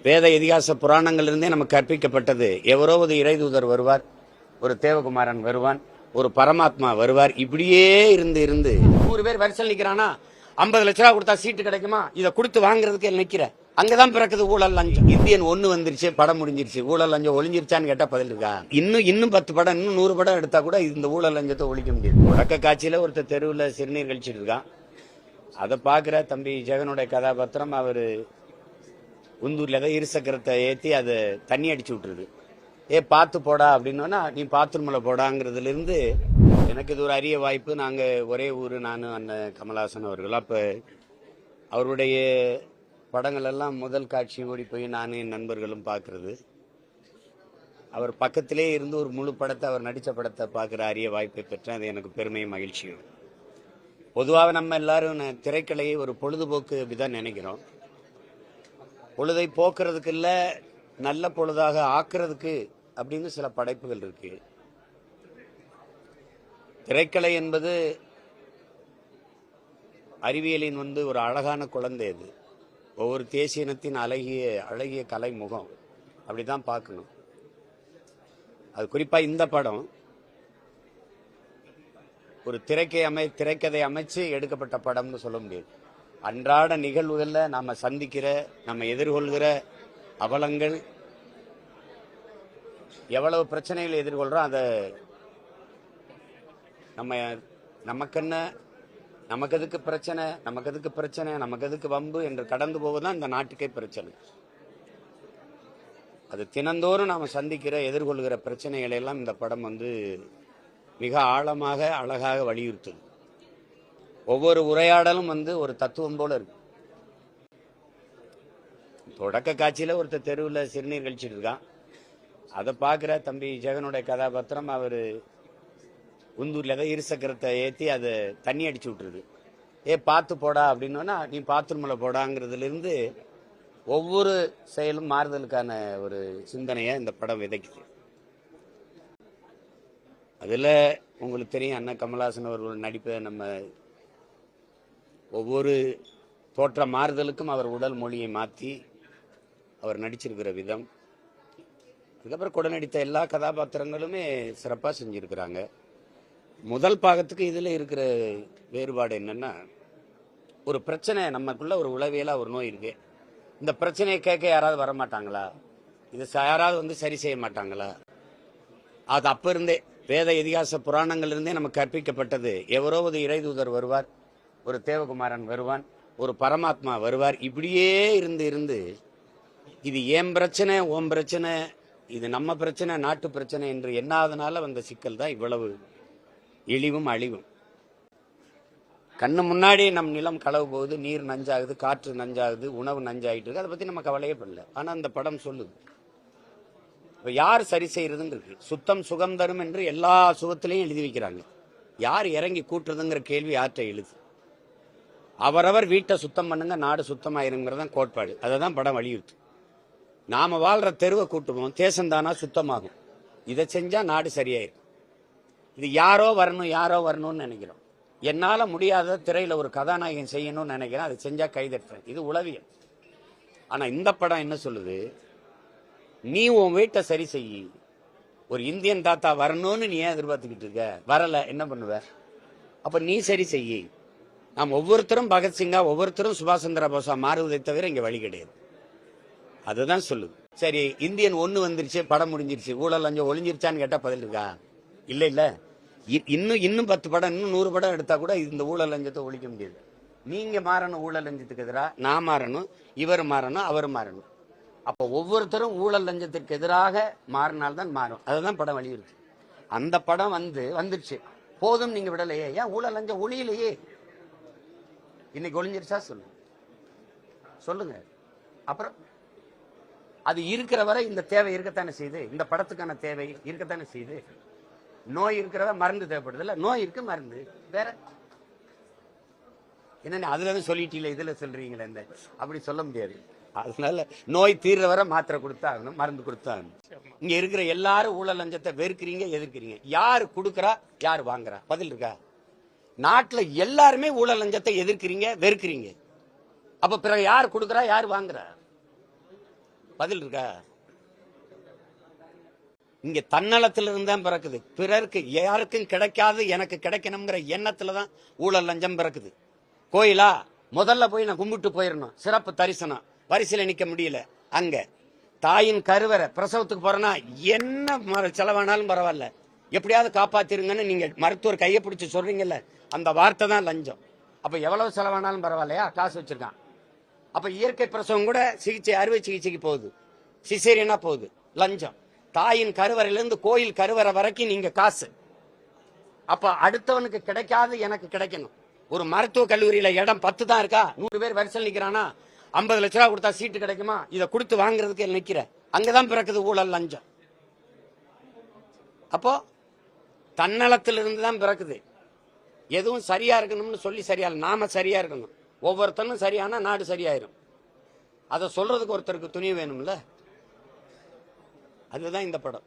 வேத இதிகாச புராணங்களிலிருந்தே நமக்கு கற்பிக்கப்பட்டது. எவரோ ஒரு இறைதூதர் வருவார், ஒரு தேவகுமாரன் வருவான், ஒரு பரமாத்மா வருவார். இப்படியே இருந்து இருந்து 100 பேர் வரிசல் நிக்கிறானா, 50 லட்ச ரூபா கொடுத்தா சீட்டு கிடைக்குமா, இதை கொடுத்து வாங்குறதுக்கு நிக்கிற. அங்கதான் பிறக்குது ஊழல் லஞ்சம். இந்தியன் 1 வந்துருச்சு, படம் முடிஞ்சிருச்சு. ஊழல் லஞ்சம் ஒளிஞ்சிருச்சான்னு கேட்டா பதில் இருக்கா? இன்னும் 10 படம், இன்னும் 100 படம் எடுத்தா கூட இந்த ஊழல் லஞ்சத்தை ஒழிக்க முடியாது. தொடக்க காட்சியில ஒருத்தர் தெருவில் சிறுநீர் கழிச்சிட்டு இருக்கான். அதை பாக்குற தம்பி ஜெகனுடைய கதாபாத்திரம் அவரு உந்தூர்ல ஏதோ இருசக்கரத்தை ஏற்றி அதை தண்ணி அடிச்சு விட்டுருது. பார்த்து போடா அப்படின்னா, நீ பாத்ரூமில் போடாங்கிறதுல இருந்து எனக்கு இது ஒரு அரிய வாய்ப்பு. நாங்கள் ஒரே ஊர், நானும் அண்ணன் கமலஹாசன் அவர்கள். அப்போ அவருடைய படங்கள் எல்லாம் முதல் காட்சி ஓடி போய் நானும் என் நண்பர்களும் பார்க்கறது, அவர் பக்கத்திலே இருந்து ஒரு முழு படத்தை, அவர் நடித்த படத்தை பார்க்குற அரிய வாய்ப்பை பெற்றேன். அது எனக்கு பெருமையும் மகிழ்ச்சியும். பொதுவாக நம்ம எல்லாரும் திரைக்கலையை ஒரு பொழுதுபோக்கு அப்படிதான் நினைக்கிறோம். பொழுதை போக்குறதுக்கு இல்லை, நல்ல பொழுதாக ஆக்குறதுக்கு அப்படின்னு சில படைப்புகள் இருக்கு. திரைக்கலை என்பது அறிவியலின் ஒரு அழகான குழந்தை. அது ஒவ்வொரு தேசிய இனத்தின் அழகிய கலை முகம். அப்படிதான் பார்க்கணும். அது குறிப்பா இந்த படம் ஒரு திரைக்கதை அமைச்சு எடுக்கப்பட்ட படம்னு சொல்ல முடியாது. அன்றாட நிகழ்வுகள்ல நாம சந்திக்கிற, நம்ம எதிர்கொள்கிற அவலங்கள், எவ்வளவு பிரச்சனைகளை எதிர்கொள்றோம், அதை நமக்கு எதுக்கு பிரச்சனை, நமக்கு எதுக்கு வம்பு என்று கடந்து போவதுதான் இந்த நாட்டுக்கே பிரச்சனை. அது தினந்தோறும் நாம சந்திக்கிற, எதிர்கொள்கிற பிரச்சனைகளை எல்லாம் இந்த படம் மிக ஆழமாக, அழகாக வலியுறுத்துது. ஒவ்வொரு உரையாடலும் ஒரு தத்துவம் போல இருக்கு. தொடக்க காட்சியில ஒருத்தர் தெருவில் சிறுநீர் கழிச்சிட்டு இருக்கான். அதை பாக்குற தம்பி ஜெகனுடைய கதாபாத்திரம் அவரு உந்தூர்ல ஏதோ இருசக்கரத்தை ஏற்றி அதை தண்ணி அடிச்சு விட்டுருது. பார்த்து போடா அப்படின்னா, நீ பாத்ரூமில் போடாங்கிறதுல இருந்து ஒவ்வொரு செயலும் மாறுதலுக்கான ஒரு சிந்தனையை இந்த படம் விதைக்குது. அதுல உங்களுக்கு தெரியும், அண்ணன் கமலஹாசன் அவர்கள் நடிப்பை நம்ம ஒவ்வொரு தோற்ற மாறுதலுக்கும் அவர் உடல் மொழியை மாற்றி அவர் நடிச்சிருக்கிற விதம், அதுக்கப்புறம் கூட நடித்த எல்லா கதாபாத்திரங்களுமே சிறப்பாக செஞ்சிருக்கிறாங்க. முதல் பாகத்துக்கு இதில் இருக்கிற வேறுபாடு என்னன்னா, ஒரு பிரச்சனை நமக்குள்ள ஒரு உளவியலா ஒரு நோய் இருக்கு. இந்த பிரச்சனையை கேட்க யாராவது வரமாட்டாங்களா, இது யாராவது சரி செய்ய மாட்டாங்களா? அது அப்ப இருந்தே வேத இதிகாச புராணங்கள் இருந்தே நமக்கு கற்பிக்கப்பட்டது. எவரோ ஒரு இறைதூதர் வருவார், ஒரு தேவகுமாரன் வருவான், ஒரு பரமாத்மா வருவார். இப்படியே இருந்து இருந்து இது ஏன் பிரச்சனை, ஓம் பிரச்சனை, இது நம்ம பிரச்சனை, நாட்டு பிரச்சனை என்று எண்ணாதனால வந்த சிக்கல் தான் இவ்வளவு இழிவும் அழிவும். கண்ணு முன்னாடி நம் நிலம் களவு போகுது, நீர் நஞ்சாகுது, காற்று நஞ்சாகுது, உணவு நஞ்சாகிட்டு இருக்கு. அதை பத்தி நம்ம கவலையே பண்ணல. ஆனா அந்த படம் சொல்லுது, இப்ப யார் சரி செய்யறதுன்னு இருக்கு. சுத்தம் சுகம் தரும் என்று எல்லா சுகத்திலையும் எழுதி வைக்கிறாங்க. யார் இறங்கி கூட்டுறதுங்கிற கேள்வி யார்கிட்ட எழுது? அவரவர் வீட்டை சுத்தம் பண்ணுங்க, நாடு சுத்தமாயிருங்கிறதான் கோட்பாடு. அதை தான் படம் வலியுறுத்து. நாம வாழ்ற தெருவை கூட்டுவோம், தேசந்தானா சுத்தமாகும். இதை செஞ்சா நாடு சரியாயிருக்கும். இது யாரோ வரணும்னு நினைக்கிறோம். என்னால முடியாத திரையில ஒரு கதாநாயகன் செய்யணும்னு நினைக்கிறேன், அதை செஞ்சா கைதட்டுறேன். இது உளவியல். ஆனா இந்த படம் என்ன சொல்லுது? நீ உன் வீட்டை சரி செய்யி. ஒரு இந்தியன் தாத்தா வரணும்னு நீ ஏன் எதிர்பார்த்துக்கிட்டு இருக்க? வரல, என்ன பண்ணுவ? அப்ப நீ சரி செய்யி. நாம் ஒவ்வொருத்தரும் பகத்சிங்கா, ஒவ்வொருத்தரும் சுபாஷ் சந்திர போஸா மாறுவதை தவிர இங்க வழி கிடையாது. அதுதான் சொல்லுது. சரி, இந்தியன் 1 வந்துருச்சு, படம் முடிஞ்சிருச்சு, ஊழல் லஞ்சம் ஒளிஞ்சிருச்சான்னு கேட்டா பதில் இருக்கா? இல்ல. இன்னும் 10 படம், இன்னும் 100 படம் எடுத்தா கூட இந்த ஊழல் லஞ்சத்தை ஒழிக்க முடியாது. நீங்க மாறணும், ஊழல் லஞ்சத்துக்கு எதிராக நான் மாறணும், இவர் மாறணும், அவர் மாறணும். அப்போ ஒவ்வொருத்தரும் ஊழல் லஞ்சத்திற்கு எதிராக மாறினால்தான் மாறும். அதுதான் படம் வலியுறுத்து. அந்த படம் வந்துருச்சு, போதும் நீங்க விடலையே. ஏன் ஊழல் லஞ்சம் ஒளியிலையே? இன்னைக்கு ஒளிஞ்சிருச்சா? சொல்லுங்க. அப்புறம் அது இருக்கிற வரை இந்த தேவை இருக்கத்தானே செய்யுது. இந்த படத்துக்கான தேவை இருக்கத்தானே செய்யுது. நோய் இருக்கிறவ மருந்து தேவைப்படுது இல்ல, நோய் இருக்கு, மருந்து வேற என்ன? அதுல சொல்லிட்டீங்களே, இதுல சொல்றீங்களே, அப்படி சொல்ல முடியாது. அதனால நோய் தீர்ற வரை மாத்திரை கொடுத்தாகணும், மருந்து கொடுத்தாகணும். இங்க இருக்கிற எல்லாரும் ஊழல் லஞ்சத்தை வெறுக்கிறீங்க, எதிர்க்கிறீங்க. யாரு கொடுக்கறா, யாரு வாங்குறா? பதில் இருக்கா? நாட்டுல எல்லாருமே ஊழல் லஞ்சத்தை எதிர்க்கிறீங்க, வெறுக்கிறீங்க. அப்ப பிறகு யார் கொடுக்கறா, யார் வாங்குறா? பதில் இருக்கா? இங்க தன்னலத்திலிருந்து தான் பிறக்குது. பிறருக்கு யாருக்கும் கிடைக்காது எனக்கு கிடைக்கணுங்கிற எண்ணத்துல தான் ஊழல் லஞ்சம் பிறக்குது. கோயிலா முதல்ல போய் நான் கும்பிட்டு போயிடணும், சிறப்பு தரிசனம், வரிசையில நிக்க முடியல. அங்க தாயின் கருவறை பிரசவத்துக்கு போறேன்னா என்ன செலவானாலும் பரவாயில்ல, எப்படியாவது காப்பாத்திருங்கன்னு நீங்க மருத்துவர் கையை பிடிச்சு சொல்றீங்கல்ல, அந்த வார்த்தை தான் லஞ்சம். அப்ப எவ்வளவு செலவானாலும் பரவாயில்லையா, காசு வச்சிருக்கான். அப்ப இயற்கை பிரசவம் கூட சிகிச்சை, அறுவை சிகிச்சைக்கு போகுது, சிசேரியனா போகுது, லஞ்சம். தாயின் கருவறையிலிருந்து கோயில் கருவறை வரைக்கும் நீங்க காசு. அப்ப அடுத்தவனுக்கு கிடைக்காது எனக்கு கிடைக்கணும். ஒரு மருத்துவ கல்லூரியில இடம் 10 தான் இருக்கா, 100 பேர் வரிசையில் நிக்கிறானா, 50 லட்ச ரூபா கொடுத்தா சீட்டு கிடைக்குமா? இதை கொடுத்து வாங்குறதுக்கு நிக்கிற, அங்கதான் பிறக்குது ஊழல் லஞ்சம். அப்போ தன்னலத்திலிருந்து தான் பிறக்குது. எதுவும் சரியா இருக்கணும்னு சொல்லி சரியா, நாம சரியா இருக்கணும். ஒவ்வொருத்தனும் சரியானா நாடு சரியாயிரும். அதை சொல்றதுக்கு ஒருத்தருக்கு துணி வேணும்ல, அதுதான் இந்த படம்.